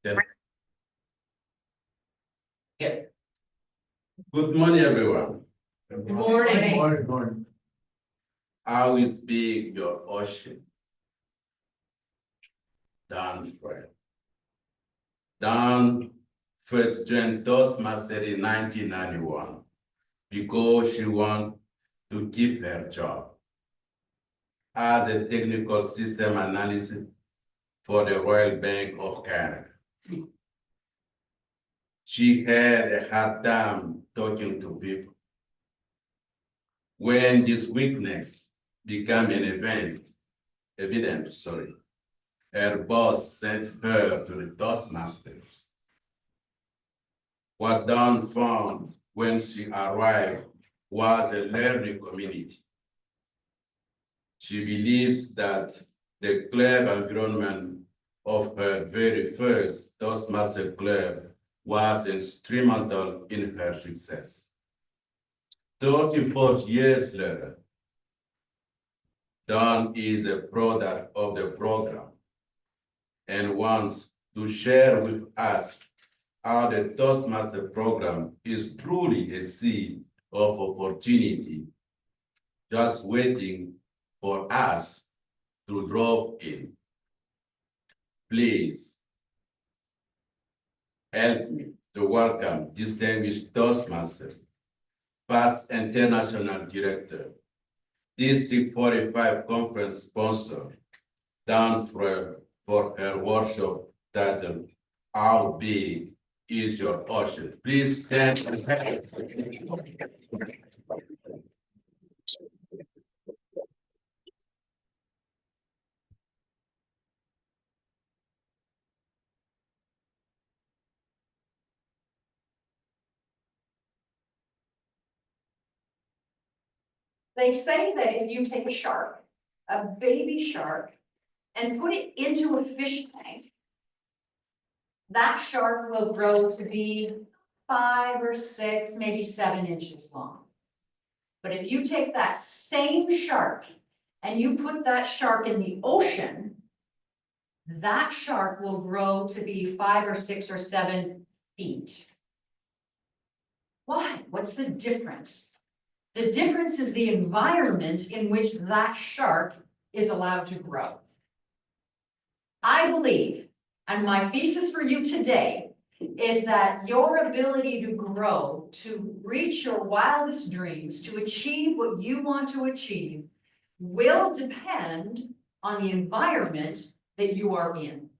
Then- Yeah. Good morning, everyone. Good morning. Morning. I will be your ocean. Dan Frail. Dan first joined Toastmasters in 1991 because she wanted to keep her job as a technical system analyst for the Royal Bank of Canada. She had a hard time talking to people. When this weakness became an evident, her boss sent her to the Toastmasters. What Dawn found when she arrived was a learning community. She believes that the club environment of her very first Toastmaster club was instrumental in her success. 34 years later, Dawn is a product of the program and wants to share with us how the Toastmaster program is truly a seed of opportunity, just waiting for us to drop in. Please help me to welcome distinguished Toastmaster, past international director, District 45 conference sponsor, Dan Frail, for her workshop titled, How Big is Your Ocean? Please stand and clap. They say that if you take a shark, a baby shark, and put it into a fish tank, that shark will grow to be 5 or 6, maybe 7 inches long. But if you take that same shark and you put that shark in the ocean, that shark will grow to be 5 or 6 or 7 feet. Why? What's the difference? The difference is the environment in which that shark is allowed to grow. I believe, and my thesis for you today, is that your ability to grow, to reach your wildest dreams, to achieve what you want to achieve, will depend on the environment that you are in.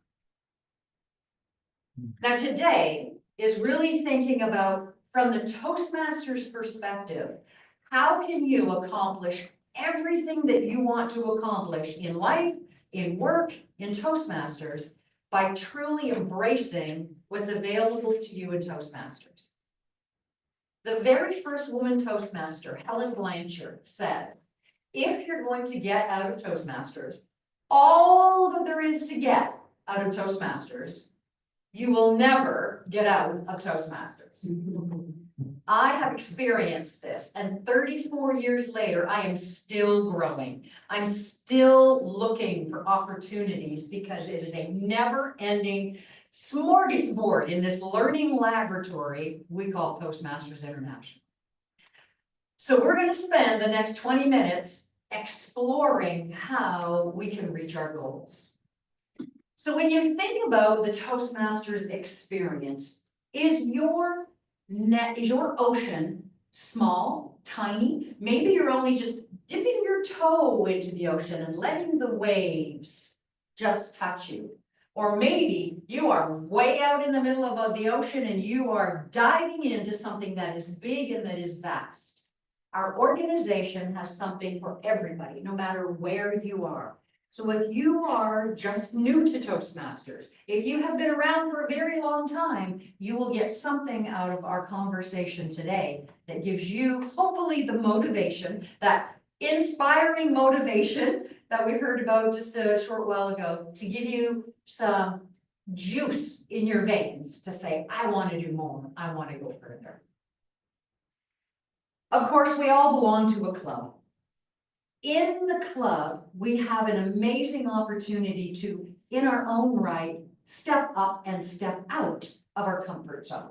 Now, today is really thinking about, from the Toastmasters perspective, how can you accomplish everything that you want to accomplish in life, in work, in Toastmasters, by truly embracing what's available to you in Toastmasters? The very first woman Toastmaster, Helen Blanchard, said, if you're going to get out of Toastmasters all that there is to get out of Toastmasters, you will never get out of Toastmasters. I have experienced this, and 34 years later, I am still growing. I'm still looking for opportunities because it is a never-ending smorgasbord in this learning laboratory we call Toastmasters International. So we're going to spend the next 20 minutes exploring how we can reach our goals. So when you think about the Toastmasters experience, is your ocean small, tiny? Maybe you're only just dipping your toe into the ocean and letting the waves just touch you. Or maybe you are way out in the middle of the ocean and you are diving into something that is big and that is vast. Our organization has something for everybody, no matter where you are. So if you are just new to Toastmasters, if you have been around for a very long time, you will get something out of our conversation today that gives you hopefully the motivation, that inspiring motivation that we heard about just a short while ago, to give you some juice in your veins to say, I want to do more, I want to go further. Of course, we all belong to a club. In the club, we have an amazing opportunity to, in our own right, step up and step out of our comfort zone.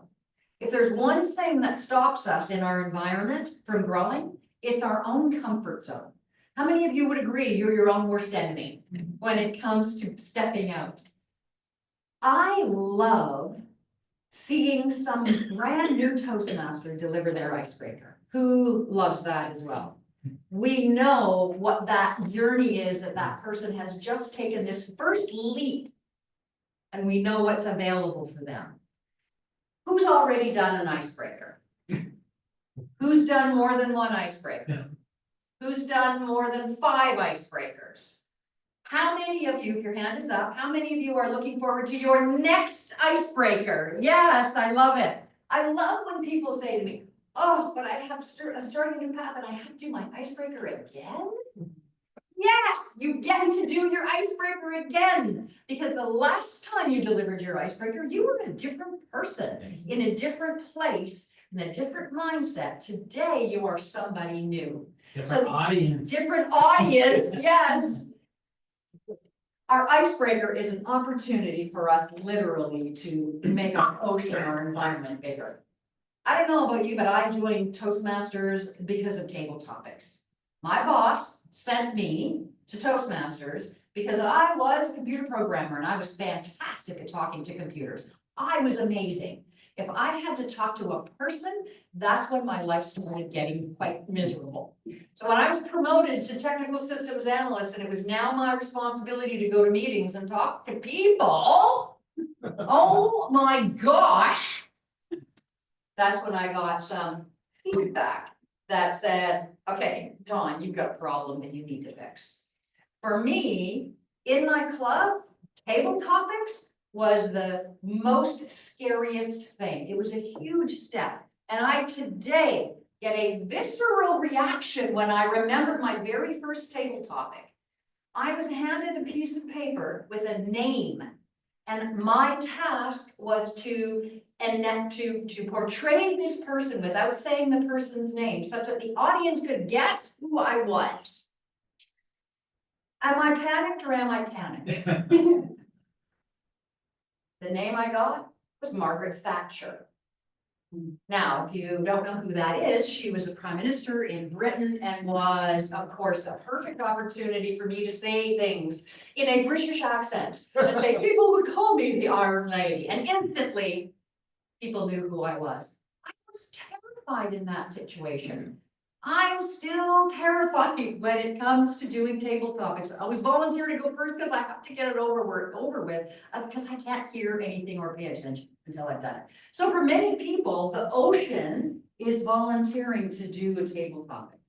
If there's one thing that stops us in our environment from growing, it's our own comfort zone. How many of you would agree you're your own worst enemy when it comes to stepping out? I love seeing some brand new Toastmaster deliver their icebreaker. Who loves that as well? We know what that journey is, that that person has just taken this first leap, and we know what's available for them. Who's already done an icebreaker? Who's done more than one icebreaker? Who's done more than 5 icebreakers? How many of you, if your hand is up, how many of you are looking forward to your next icebreaker? Yes, I love it. I love when people say to me, oh, but I'm starting a new path and I have to do my icebreaker again? Yes, you get to do your icebreaker again, because the last time you delivered your icebreaker, you were a different person in a different place, in a different mindset. Today, you are somebody new. Different audience. Different audience, yes. Our icebreaker is an opportunity for us literally to make our ocean, our environment bigger. I don't know about you, but I joined Toastmasters because of table topics. My boss sent me to Toastmasters because I was a computer programmer and I was fantastic at talking to computers. I was amazing. If I had to talk to a person, that's when my life started getting quite miserable. So when I was promoted to technical systems analyst and it was now my responsibility to go to meetings and talk to people, oh my gosh, that's when I got some feedback that said, okay, Dawn, you've got a problem that you need to fix. For me, in my club, table topics was the most scariest thing. It was a huge step. And I today get a visceral reaction when I remember my very first table topic. I was handed a piece of paper with a name, and my task was to portray this person without saying the person's name, such that the audience could guess who I was. Am I panicked or am I panicked? The name I got was Margaret Thatcher. Now, if you don't know who that is, she was a prime minister in Britain and was, of course, a perfect opportunity for me to say things in a British accent. And say, people would call me the Iron Lady. And instantly, people knew who I was. I was terrified in that situation. I'm still terrified when it comes to doing table topics. I always volunteer to go first because I have to get it over with, because I can't hear anything or pay attention until I've done it. So for many people, the ocean is volunteering to do a table topic.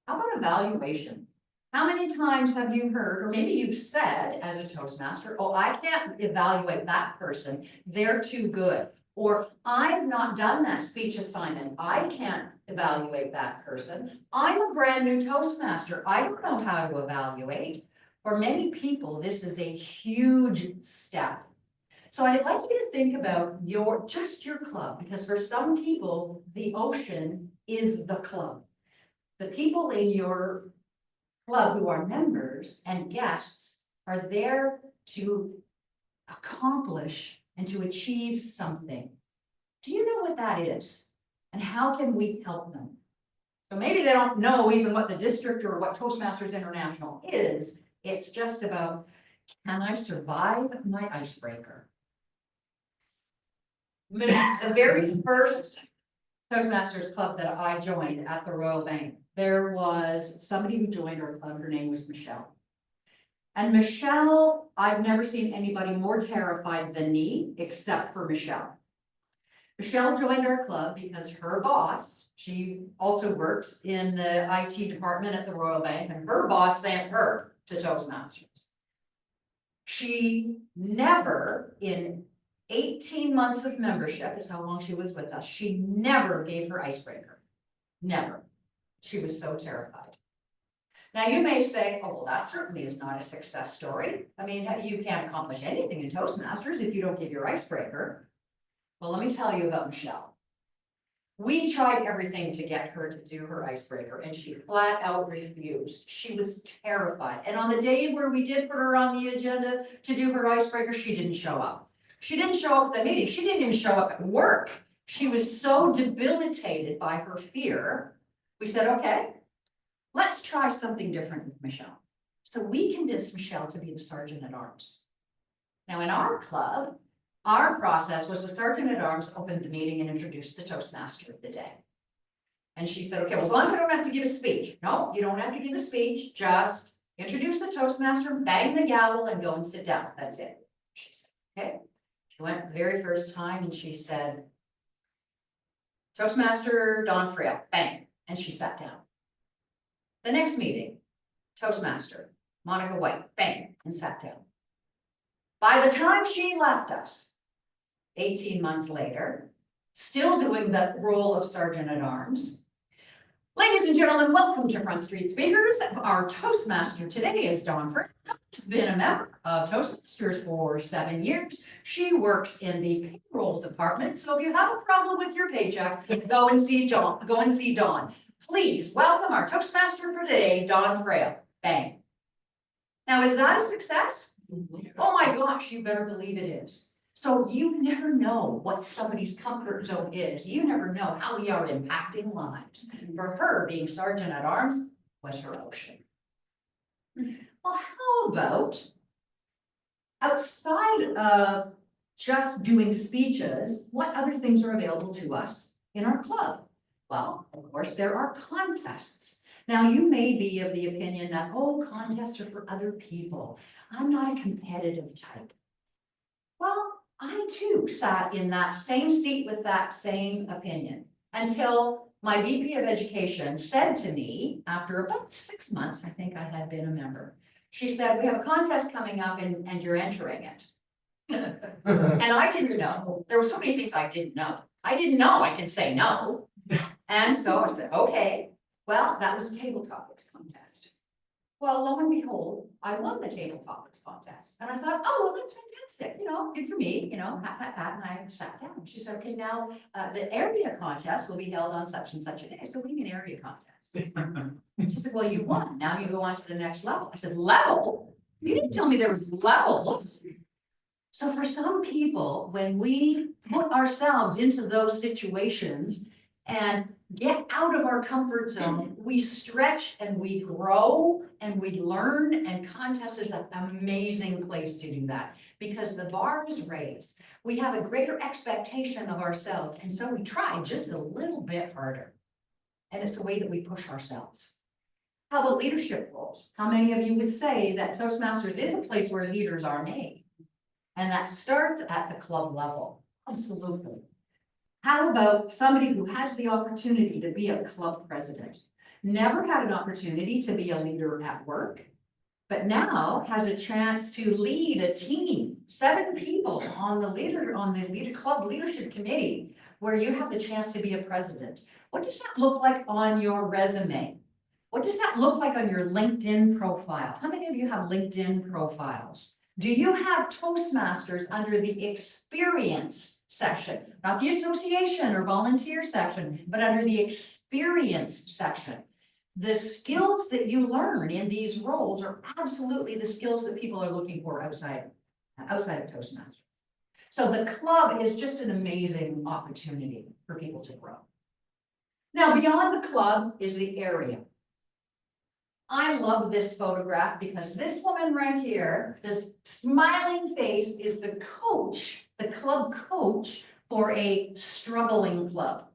How about evaluations? How many times have you heard, or maybe you've said as a Toastmaster, oh, I can't evaluate that person, they're too good. Or I've not done that speech assignment, I can't evaluate that person. I'm a brand new Toastmaster, I don't know how to evaluate. For many people, this is a huge step. So I'd like you to think about just your club, because for some people, the ocean is the club. The people in your club who are members and guests are there to accomplish and to achieve something. Do you know what that is? And how can we help them? So maybe they don't know even what the district or what Toastmasters International is. It's just about, can I survive my icebreaker? The very first Toastmasters club that I joined at the Royal Bank, there was somebody who joined our club, her name was Michelle. And Michelle, I've never seen anybody more terrified than me, except for Michelle. Michelle joined our club because her boss, she also worked in the IT department at the Royal Bank, and her boss sent her to Toastmasters. She never, in 18 months of membership, is how long she was with us, she never gave her icebreaker. Never. She was so terrified. Now you may say, oh, well, that certainly is not a success story. I mean, you can't accomplish anything in Toastmasters if you don't give your icebreaker. Well, let me tell you about Michelle. We tried everything to get her to do her icebreaker and she flat out refused. She was terrified. And on the day where we did put her on the agenda to do her icebreaker, she didn't show up. She didn't show up at the meeting. She didn't even show up at work. She was so debilitated by her fear. We said, okay, let's try something different with Michelle. So we convinced Michelle to be the sergeant at arms. Now in our club, our process was the sergeant at arms opened the meeting and introduced the Toastmaster of the day. And she said, okay, well, as long as I don't have to give a speech. No, you don't have to give a speech, just introduce the Toastmaster, bang the gavel and go and sit down. That's it. She said, okay. She went the very first time and she said, Toastmaster Don Frail, bang, and she sat down. The next meeting, Toastmaster Monica White, bang, and sat down. By the time she left us, 18 months later, still doing the role of Sergeant at Arms. Ladies and gentlemen, welcome to Front Street Speakers. Our Toastmaster today is Dawn Frail. She's been a member of Toastmasters for 7 years. She works in the payroll department. So if you have a problem with your paycheck, go and see Dawn. Please welcome our Toastmaster for today, Dawn Frail. Bang. Now, is that a success? Oh my gosh, you better believe it is. So you never know what somebody's comfort zone is. You never know how we are impacting lives. For her, being Sergeant at Arms was her ocean. Well, how about outside of just doing speeches, what other things are available to us in our club? Well, of course, there are contests. Now, you may be of the opinion that, oh, contests are for other people. I'm not a competitive type. Well, I too sat in that same seat with that same opinion until my VP of Education said to me, after about 6 months, I think I had been a member, she said, we have a contest coming up and you're entering it. And I didn't know. There were so many things I didn't know. I didn't know I could say no. And so I said, okay. Well, that was a table topics contest. Well, lo and behold, I won the table topics contest. And I thought, oh, well, that's fantastic. You know, good for me, you know, pat. And I sat down. She said, okay, now the area contest will be held on such and such a day. So we need an area contest. She said, well, you won. Now you go on to the next level. I said, level? You didn't tell me there was levels. So for some people, when we put ourselves into those situations and get out of our comfort zone, we stretch and we grow and we learn, and contest is an amazing place to do that because the bar is raised. We have a greater expectation of ourselves, and so we try just a little bit harder. And it's a way that we push ourselves. How about leadership roles? How many of you would say that Toastmasters is a place where leaders are made? And that starts at the club level. Absolutely. How about somebody who has the opportunity to be a club president? Never had an opportunity to be a leader at work, but now has a chance to lead a team, 7 people on the club leadership committee, where you have the chance to be a president. What does that look like on your resume? What does that look like on your LinkedIn profile? How many of you have LinkedIn profiles? Do you have Toastmasters under the experience section, not the association or volunteer section, but under the experience section? The skills that you learn in these roles are absolutely the skills that people are looking for outside of Toastmasters. So the club is just an amazing opportunity for people to grow. Now, beyond the club is the area. I love this photograph because this woman right here, this smiling face, is the coach, the club coach for a struggling club.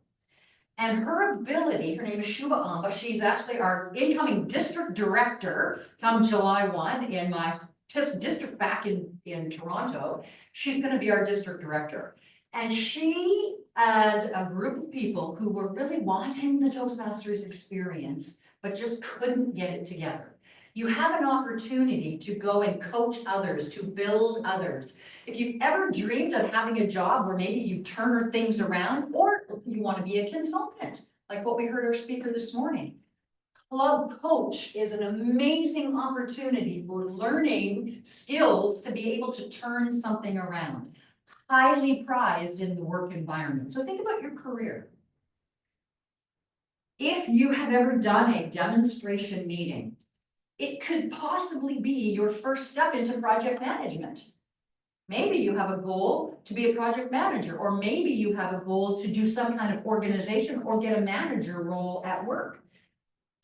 And her ability, her name is Shuba Amba, she's actually our incoming district director come July 1 in my district back in Toronto. She's going to be our district director. And she and a group of people who were really wanting the Toastmasters experience, but just couldn't get it together. You have an opportunity to go and coach others, to build others. If you've ever dreamed of having a job where maybe you turn things around, or you want to be a consultant, like what we heard our speaker this morning. Club coach is an amazing opportunity for learning skills to be able to turn something around. Highly prized in the work environment. So think about your career. If you have ever done a demonstration meeting, it could possibly be your first step into project management. Maybe you have a goal to be a project manager, or maybe you have a goal to do some kind of organization or get a manager role at work.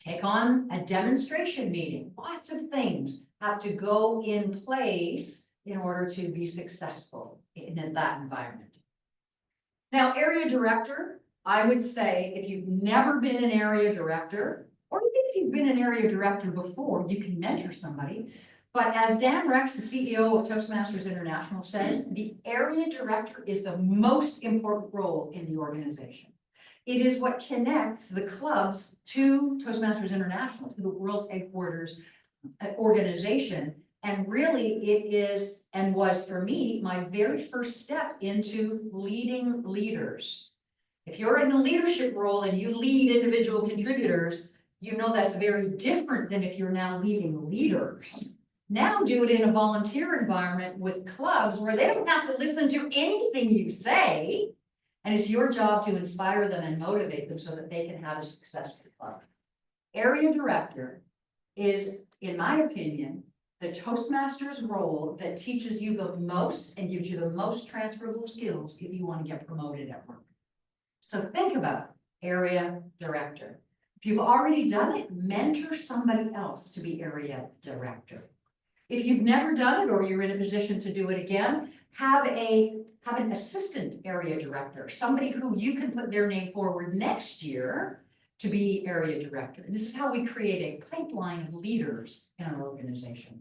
Take on a demonstration meeting. Lots of things have to go in place in order to be successful in that environment. Now, area director, I would say if you've never been an area director, or even if you've been an area director before, you can mentor somebody. But as Dan Rex, the CEO of Toastmasters International says, the area director is the most important role in the organization. It is what connects the clubs to Toastmasters International, to the world headquarters organization. And really it is, and was for me, my very first step into leading leaders. If you're in a leadership role and you lead individual contributors, you know that's very different than if you're now leading leaders. Now do it in a volunteer environment with clubs where they don't have to listen to anything you say. And it's your job to inspire them and motivate them so that they can have a successful club. Area director is, in my opinion, the Toastmasters role that teaches you the most and gives you the most transferable skills if you want to get promoted at work. So think about area director. If you've already done it, mentor somebody else to be area director. If you've never done it or you're in a position to do it again, have an assistant area director, somebody who you can put their name forward next year to be area director. And this is how we create a pipeline of leaders in our organization.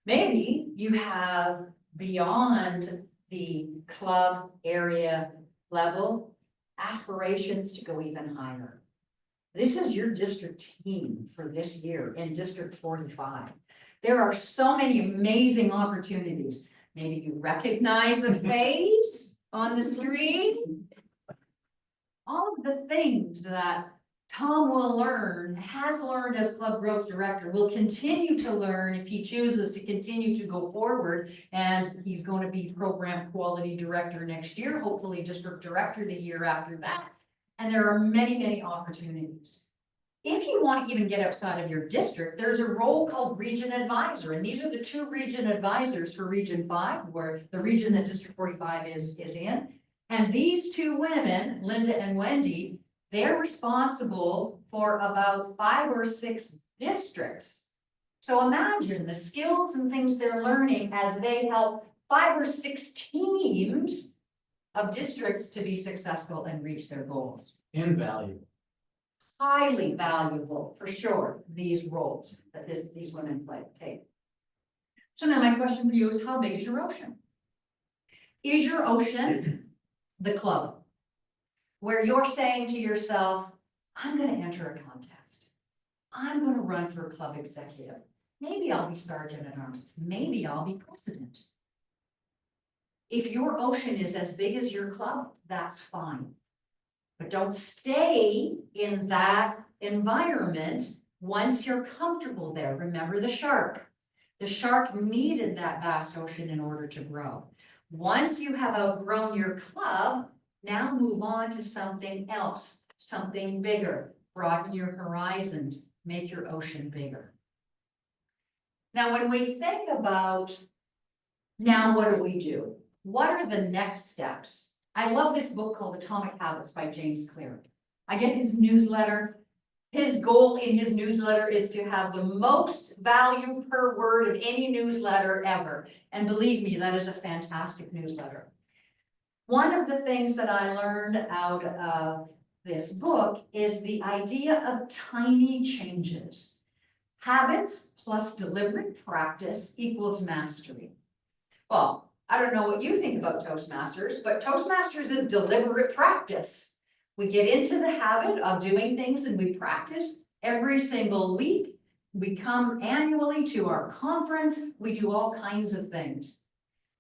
Maybe you have, beyond the club area level, aspirations to go even higher. This is your district team for this year in District 45. There are so many amazing opportunities. Maybe you recognize a face on the screen. All of the things that Tom will learn, has learned as club growth director, will continue to learn if he chooses to continue to go forward. And he's going to be program quality director next year, hopefully district director the year after that. And there are many, many opportunities. If you want to even get outside of your district, there's a role called region advisor. And these are the two region advisors for Region 5, where the region that District 45 is in. And these two women, Linda and Wendy, they're responsible for about 5 or 6 districts. So imagine the skills and things they're learning as they help 5 or 6 teams of districts to be successful and reach their goals. Invaluable. Highly valuable, for sure, these roles that these women take. So now my question for you is, how big is your ocean? Is your ocean the club, where you're saying to yourself, I'm going to enter a contest. I'm going to run for a club executive. Maybe I'll be sergeant at arms. Maybe I'll be president. If your ocean is as big as your club, that's fine. But don't stay in that environment once you're comfortable there. Remember the shark. The shark needed that vast ocean in order to grow. Once you have outgrown your club, now move on to something else, something bigger. Broaden your horizons, make your ocean bigger. Now, when we think about, now what do we do? What are the next steps? I love this book called Atomic Habits by James Clear. I get his newsletter. His goal in his newsletter is to have the most value per word of any newsletter ever. And believe me, that is a fantastic newsletter. One of the things that I learned out of this book is the idea of tiny changes. Habits plus deliberate practice equals mastery. Well, I don't know what you think about Toastmasters, but Toastmasters is deliberate practice. We get into the habit of doing things and we practice every single week. We come annually to our conference. We do all kinds of things.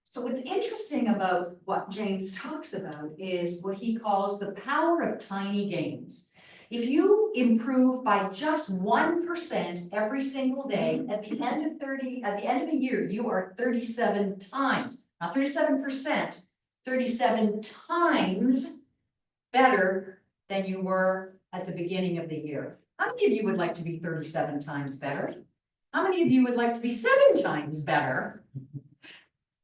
So what's interesting about what James talks about is what he calls the power of tiny gains. If you improve by just 1% every single day, at the end of a year, you are 37 times. Not 37%, 37 times better than you were at the beginning of the year. How many of you would like to be 37 times better? How many of you would like to be 7 times better?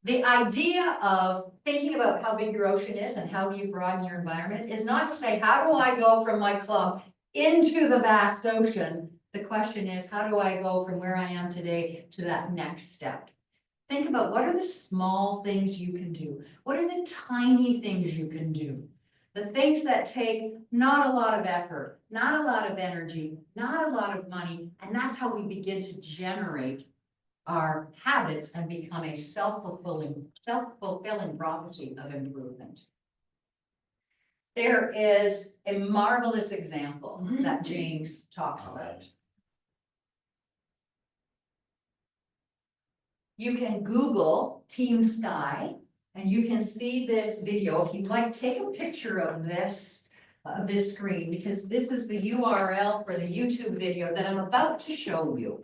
The idea of thinking about how big your ocean is and how you broaden your environment is not to say, how do I go from my club into the vast ocean? The question is, how do I go from where I am today to that next step? Think about what are the small things you can do? What are the tiny things you can do? The things that take not a lot of effort, not a lot of energy, not a lot of money, and that's how we begin to generate our habits and become a self-fulfilling prophecy of improvement. There is a marvelous example that James talks about. You can Google Team Sky and you can see this video. If you'd like, take a picture of this screen, because this is the URL for the YouTube video that I'm about to show you.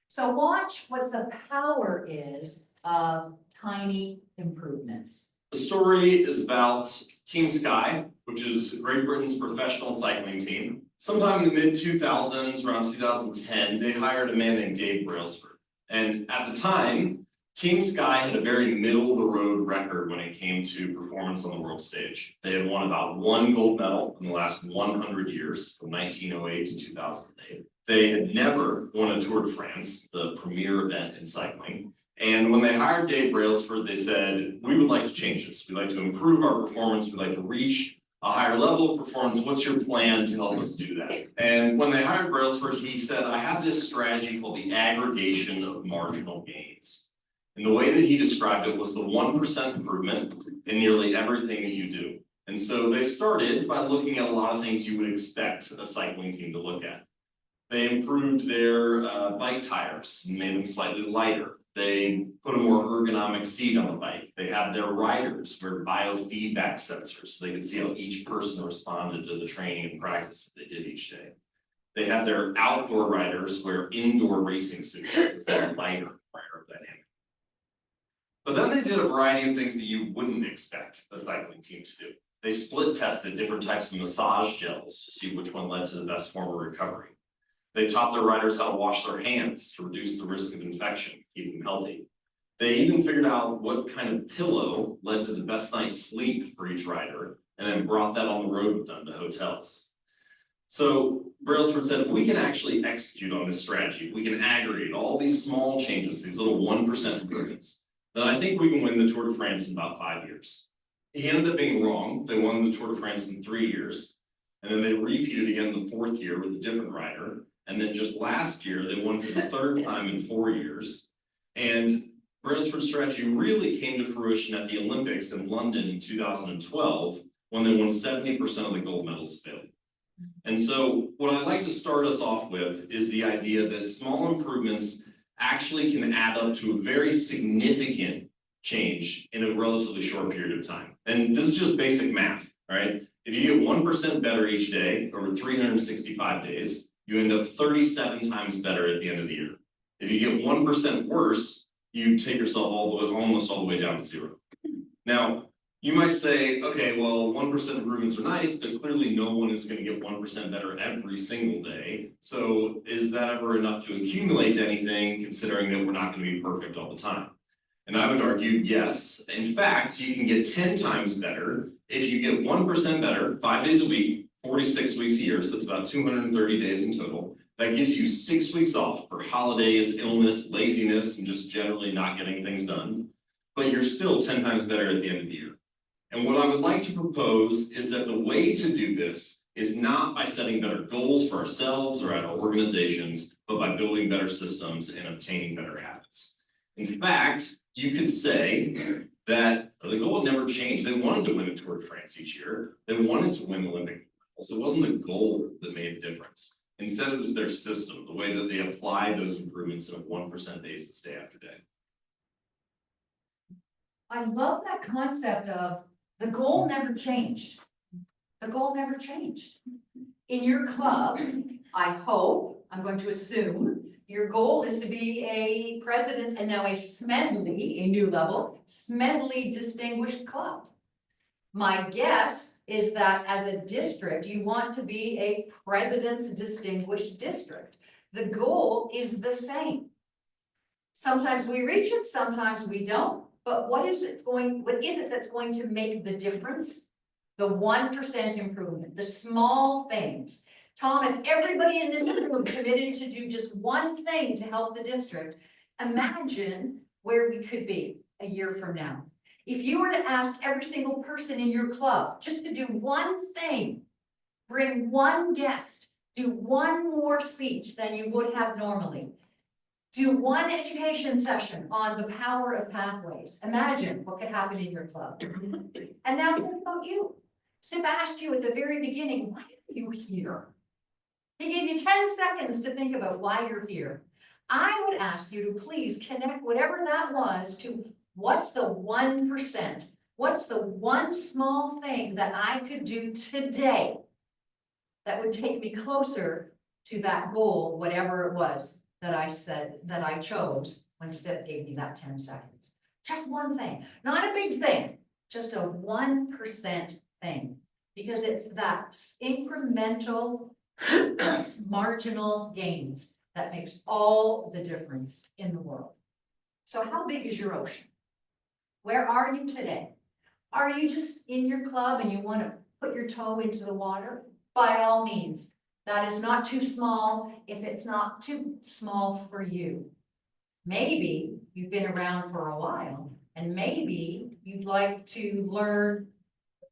So watch what the power is of tiny improvements. The story is about Team Sky, which is Great Britain's professional cycling team. Sometime in the mid-2000s, around 2010, they hired a man named Dave Brailsford. And at the time, Team Sky had a very middle-of-the-road record when it came to performance on the world stage. They had won about 1 gold medal in the last 100 years, from 1908 to 2008. They had never won a Tour de France, the premier event in cycling. And when they hired Dave Brailsford, they said, we would like to change this. We'd like to improve our performance. We'd like to reach a higher level of performance. What's your plan to help us do that? And when they hired Brailsford, he said, I have this strategy called the aggregation of marginal gains. And the way that he described it was the 1% improvement in nearly everything that you do. And so they started by looking at a lot of things you would expect a cycling team to look at. They improved their bike tires and made them slightly lighter. They put a more ergonomic seat on the bike. They had their riders wear biofeedback sensors so they could see how each person responded to the training and practice that they did each day. They had their outdoor riders wear indoor racing suits because they're lighter, aerodynamic. But then they did a variety of things that you wouldn't expect a cycling team to do. They split tested different types of massage gels to see which one led to the best form of recovery. They taught their riders how to wash their hands to reduce the risk of infection, keep them healthy. They even figured out what kind of pillow led to the best night's sleep for each rider, and then brought that on the road with them to hotels. So Brailsford said, if we can actually execute on this strategy, if we can aggregate all these small changes, these little 1% improvements, then I think we can win the Tour de France in about 5 years. He ended up being wrong. They won the Tour de France in 3 years, and then they repeated again the 4th year with a different rider. And then just last year, they won for the 3rd time in 4 years. And Brailsford's strategy really came to fruition at the Olympics in London in 2012, when they won 70% of the gold medals available. And so what I'd like to start us off with is the idea that small improvements actually can add up to a very significant change in a relatively short period of time. And this is just basic math, right? If you get 1% better each day over 365 days, you end up 37 times better at the end of the year. If you get 1% worse, you take yourself almost all the way down to 0. Now, you might say, okay, well, 1% improvements are nice, but clearly no one is going to get 1% better every single day. So is that ever enough to accumulate to anything, considering that we're not going to be perfect all the time? And I would argue, yes. In fact, you can get 10 times better if you get 1% better 5 days a week, 46 weeks a year, so it's about 230 days in total. That gives you 6 weeks off for holidays, illness, laziness, and just generally not getting things done. But you're still 10 times better at the end of the year. And what I would like to propose is that the way to do this is not by setting better goals for ourselves or at our organizations, but by building better systems and obtaining better habits. In fact, you could say that the goal never changed. They wanted to win a Tour de France each year. They wanted to win Olympic medals. It wasn't the goal that made the difference. Instead, it was their system, the way that they applied those improvements on a 1% basis day after day. I love that concept of the goal never changed. The goal never changed. In your club, I hope, I'm going to assume, your goal is to be a president and now a Smedley, a new level, Smedley distinguished club. My guess is that as a district, you want to be a president's distinguished district. The goal is the same. Sometimes we reach it, sometimes we don't, but what is it that's going to make the difference? The 1% improvement, the small things. Tom, if everybody in this room committed to do just one thing to help the district, imagine where we could be a year from now. If you were to ask every single person in your club just to do one thing, bring one guest, do one more speech than you would have normally, do one education session on the power of pathways, imagine what could happen in your club. And now think about you. Sip asked you at the very beginning, why are you here? He gave you 10 seconds to think about why you're here. I would ask you to please connect whatever that was to what's the 1%? What's the one small thing that I could do today that would take me closer to that goal, whatever it was that I said, that I chose when Sip gave me that 10 seconds. Just one thing, not a big thing, just a 1% thing, because it's that incremental, marginal gains that makes all the difference in the world. So how big is your ocean? Where are you today? Are you just in your club and you want to put your toe into the water? By all means, that is not too small if it's not too small for you. Maybe you've been around for a while and maybe you'd like to learn,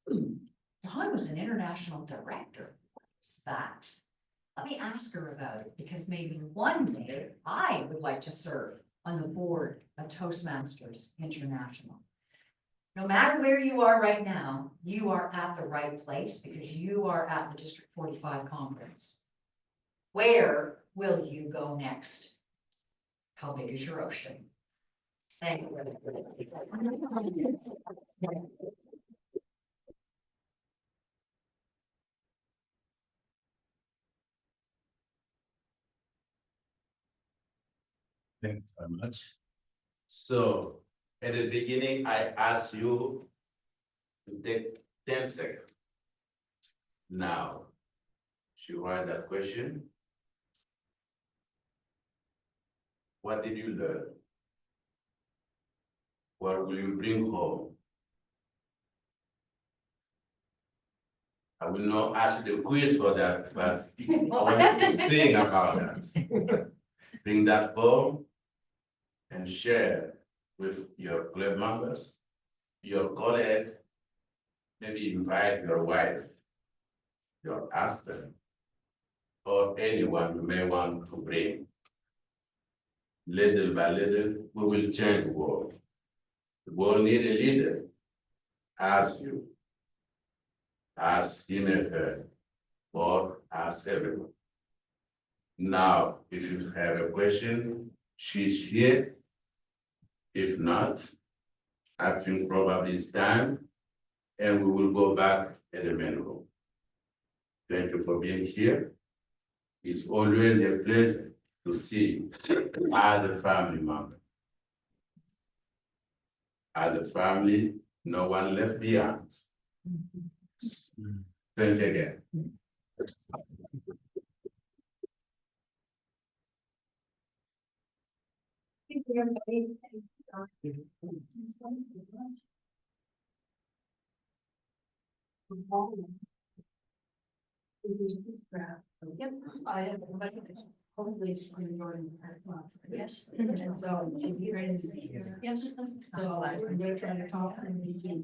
Dawn was an international director. What's that? Let me ask her about it because maybe one day I would like to serve on the board of Toastmasters International. No matter where you are right now, you are at the right place because you are at the District 45 conference. Where will you go next? How big is your ocean? Thank you. Thanks very much. So at the beginning, I asked you to take 10 seconds. Now, should you write that question? What did you learn? What will you bring home? I will not ask the quiz for that, but I want you to think about that. Bring that home and share with your club members, your colleague, maybe invite your wife, your husband, or anyone you may want to bring. Little by little, we will change the world. The world needs a leader, as you, as him and her, or as everyone. Now, if you have a question, she's here. If not, I think probably it's time, and we will go back at the main room. Thank you for being here. It's always a pleasure to see you as a family member. As a family, no one left behind. Thank you again. Thank you, everybody. Yep, I have everybody. Hopefully it's going to go in the yes, and so you ready to see? Yes. So I'm going to try to talk and we can.